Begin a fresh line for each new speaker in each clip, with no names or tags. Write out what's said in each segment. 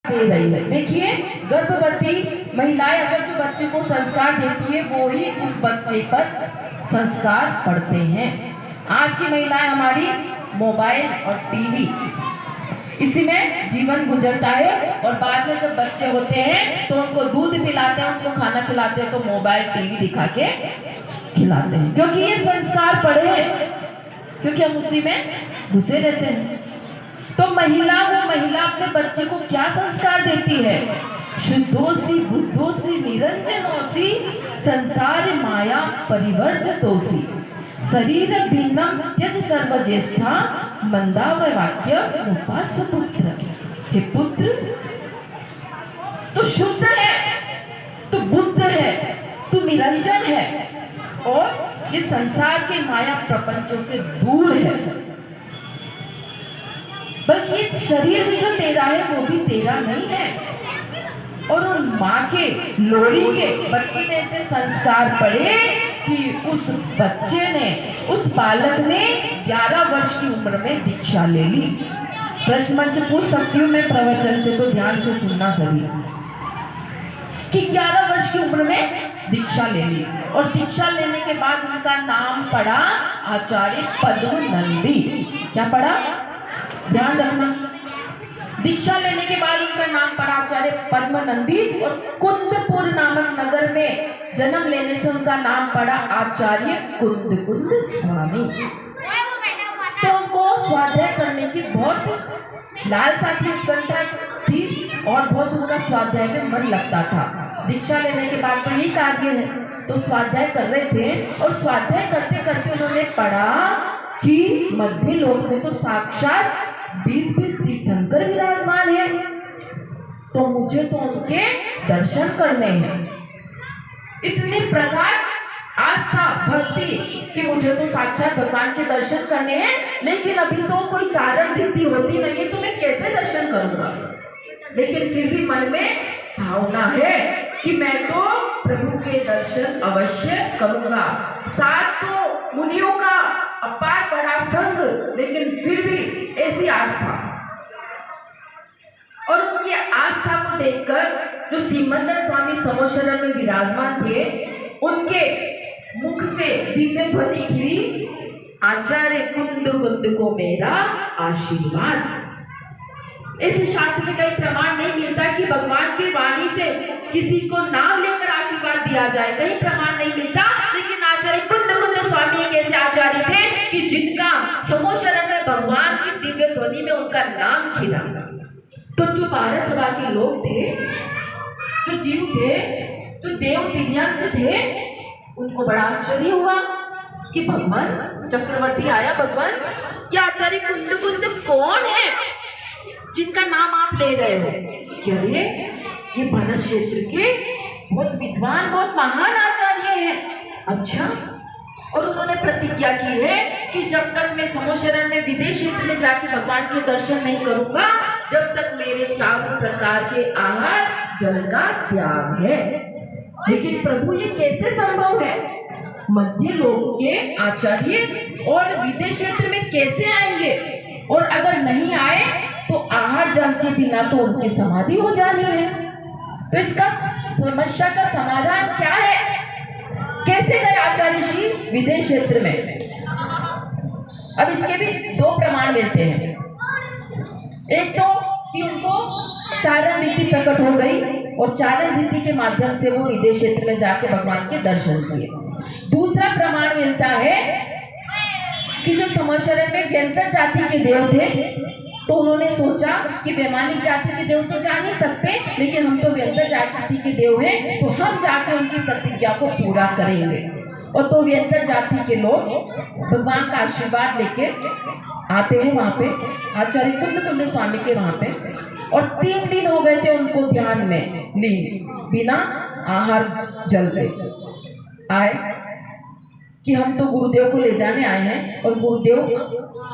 दे रही है। देखिए, गर्भवती महिलाएं अगर जो बच्चे को संस्कार देती है वो ही उस बच्चे पर संस्कार पड़ते हैं। आज की महिलाएं हमारी मोबाइल और टीवी इसी में जीवन गुजरता है, और बाद में जब बच्चे होते हैं तो उनको दूध पिलाते हैं, उनको खाना खिलाते हैं तो मोबाइल टीवी दिखा के खिलाते हैं, क्योंकि ये संस्कार पड़े हैं, क्योंकि हम उसी में घुसे रहते हैं। तो वो महिला अपने बच्चे को क्या संस्कार देती है? शुद्धोसी बुद्धोसी निरंजनोसी संसार माया परिवर्जतोसी शरीर भिन्नम त्यज सर्वज्येष्ठा मंदाव वाक्य उपास्य पुत्र। हे पुत्र, तू शुद्ध है, तू बुद्ध है, तू निरंजन है, और ये संसार के माया प्रपंचों से दूर है। बल्कि ये शरीर भी जो तेरा है वो भी तेरा नहीं है। और उन माँ के लोरी के बच्चे में से संस्कार पड़े कि उस बच्चे ने, उस बालक ने 11 वर्ष की उम्र में दीक्षा ले ली। प्रश्न मंच पूछ सकती हूँ मैं प्रवचन से, तो ध्यान से सुनना सभी, कि 11 वर्ष की उम्र में दीक्षा ले ली, और दीक्षा लेने के बाद उनका नाम पड़ा आचार्य पद्मनंदी। क्या पड़ा? ध्यान रखना, दीक्षा लेने के बाद उनका नाम पड़ा आचार्य पद्मनंदी, और कुंदपुर नामक नगर में जन्म लेने से उनका नाम पड़ा आचार्य कुंद स्वामी। तो उनको स्वाध्याय करने की बहुत लालसा थी, उत्कंठा थी, और बहुत उनका स्वाध्याय में मन लगता था। दीक्षा लेने के बाद तो यही कार्य है, तो स्वाध्याय कर रहे थे, और स्वाध्याय करते करते उन्होंने पढ़ा कि मध्य लोक में तो साक्षात 20-20 तीर्थंकर विराजमान है, तो मुझे तो उनके दर्शन करने हैं। इतने प्रकार आस्था भक्ति कि मुझे तो साक्षात भगवान के दर्शन करने हैं, लेकिन अभी तो कोई चारण रीति होती नहीं है, तो मैं कैसे दर्शन करूंगा? लेकिन फिर भी मन में भावना है कि मैं तो प्रभु के दर्शन अवश्य करूंगा। साथ तो मुनियों का अपार बड़ा संग, लेकिन फिर भी ऐसी आस्था, और उनकी आस्था को देखकर जो सिमंदर स्वामी समोशरण में विराजमान थे, उनके मुख से दिव्य ध्वनि खिली, आचार्य कुंद को मेरा आशीर्वाद। इस शास्त्र में कहीं प्रमाण नहीं मिलता कि भगवान की वाणी से किसी को नाम लेकर आशीर्वाद दिया जाए, कहीं प्रमाण नहीं मिलता। लेकिन आचार्य कुंद स्वामी एक ऐसे आचार्य थे कि जिनका समोशरण में भगवान की दिव्य ध्वनि में उनका नाम खिला। तो जो 12 सभा के लोग थे, जो जीव थे, जो देव दिव्यांश थे, उनको बड़ा आश्चर्य हुआ कि भगवान चक्रवर्ती आया, भगवान ये आचार्य कुंद कौन है जिनका नाम आप ले रहे हो? क्या ये भरत क्षेत्र के बहुत विद्वान, बहुत महान आचार्य हैं। अच्छा, और उन्होंने प्रतिज्ञा की है कि जब तक मैं समोशरण में विदेश क्षेत्र में जाके भगवान के दर्शन नहीं करूंगा, जब तक मेरे 4 प्रकार के आहार जल का त्याग है। लेकिन प्रभु ये कैसे संभव है? मध्य लोक के आचार्य और विदेश क्षेत्र में कैसे आएंगे? और अगर नहीं आए तो आहार जल के बिना तो उनकी समाधि हो जानी है। तो इसका समस्या का समाधान क्या है? कैसे गए आचार्य श्री विदेश क्षेत्र में? अब इसके भी 2 प्रमाण मिलते हैं। एक तो कि उनको चारण रीति प्रकट हो गई, और चारण रीति के माध्यम से वो विदेश क्षेत्र में जाके भगवान के दर्शन किए। दूसरा प्रमाण मिलता है कि जो समोशरण में व्यंतर जाति के देव थे, तो उन्होंने सोचा कि वैमानिक जाति के देव तो जा नहीं सकते, लेकिन हम तो व्यंतर जाति के देव हैं, तो हम जाके उनकी प्रतिज्ञा को पूरा करेंगे। और तो व्यंतर जाति के लोग भगवान का आशीर्वाद लेके आते हैं वहां पे आचार्य कुंद स्वामी के वहां पे, और 3 दिन हो गए थे उनको ध्यान में लीन, बिना आहार जल के आए कि हम तो गुरुदेव को ले जाने आए हैं, और गुरुदेव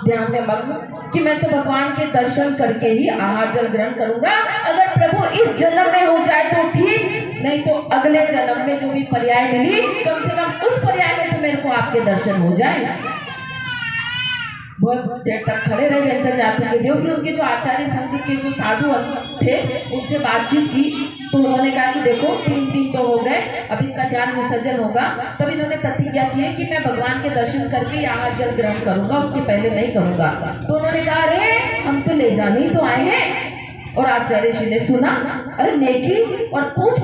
ध्यान में मग्न कि मैं तो भगवान के दर्शन करके ही आहार जल ग्रहण करूंगा। अगर प्रभु इस जन्म में हो जाए तो ठीक, नहीं तो अगले जन्म में जो भी पर्याय मिली, कम से कम उस पर्याय में तो मेरे को आपके दर्शन हो जाए। बहुत देर तक खड़े रहे, अंदर जाते के देव। फिर उनके जो आचार्य संघ के जो साधु थे उनसे बातचीत की, तो उन्होंने कहा कि देखो 3 दिन तो हो गए, अब इनका ध्यान विसर्जन होगा। तब इन्होंने प्रतिज्ञा की है कि मैं भगवान के दर्शन करके यहाँ जल ग्रहण करूंगा, उसके पहले नहीं करूंगा। तो उन्होंने कहा अरे हम तो ले जाने ही तो आए हैं। और आचार्य जी ने सुना, अरे नेकी और पूछ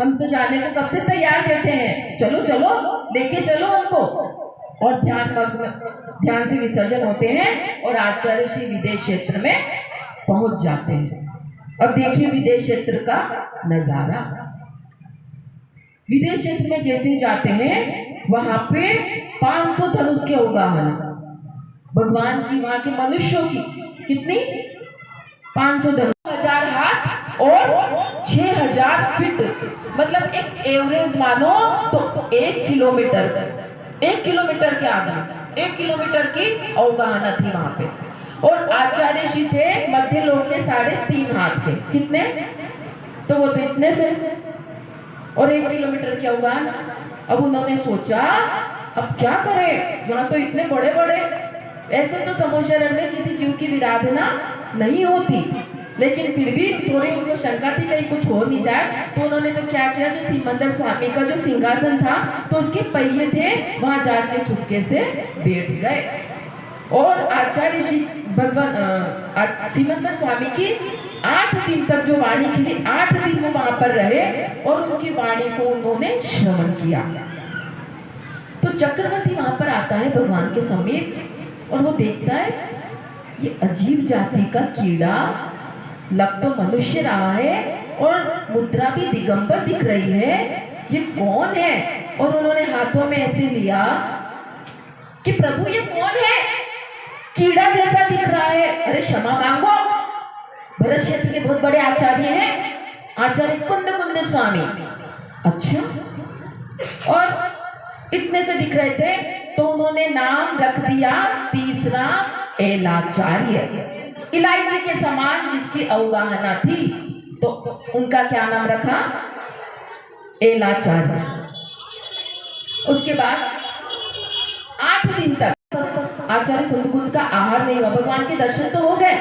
हम तो जाने को कब से तैयार बैठे हैं, चलो चलो लेके चलो हमको। और ध्यान से विसर्जन होते हैं और आचार्य श्री विदेश क्षेत्र में पहुंच जाते हैं। अब देखिए विदेश क्षेत्र का नजारा। विदेश क्षेत्र में जैसे ही जाते हैं वहां पे 500 धनुष के उगाहन, भगवान की, वहां के मनुष्यों की कितनी 500 धनुष, 1000 हाथ और 6000 फीट, मतलब एक एवरेज मानो तो 1 किलोमीटर के आधा 1 किलोमीटर की अवगाहना थी वहां पे। और आचार्य जी थे मध्य लोक के 3.5 हाथ के, कितने, तो वो तो इतने से और 1 किलोमीटर की अवगाहना। अब उन्होंने सोचा अब क्या करें, यहाँ तो इतने बड़े बड़े, ऐसे तो समोशरण में किसी जीव की विराधना नहीं होती, लेकिन फिर भी थोड़ी उनको शंका थी कहीं कुछ हो नहीं जाए। तो उन्होंने तो क्या किया, जो सिमंदर स्वामी का जो सिंहासन था तो उसके पहिए थे, वहां जाके चुपके से बैठ गए। और आचार्य जी भगवान सिमंदर स्वामी की 8 दिन तक जो वाणी के लिए 8 दिन वो वहां पर रहे और उनकी वाणी को उन्होंने श्रवण किया। तो चक्रवर्ती वहां पर आता है भगवान के समीप और वो देखता है ये अजीब जाति का कीड़ा, लग तो मनुष्य रहा है और मुद्रा भी दिगंबर दिख रही है, ये कौन है। और उन्होंने हाथों में ऐसे लिया कि प्रभु ये कौन है, कीड़ा जैसा दिख रहा है। अरे क्षमा मांगो, भरत क्षेत्र के बहुत बड़े आचार्य हैं, आचार्य कुंद स्वामी। अच्छा, और इतने से दिख रहे थे तो उन्होंने नाम रख दिया तीसरा एलाचार्य। इलायची के समान जिसकी अवगाहना थी तो उनका क्या नाम रखा, एलाचार्य। उसके बाद 8 दिन तक आचार्य कुंद का आहार नहीं हुआ, भगवान के दर्शन तो हो गए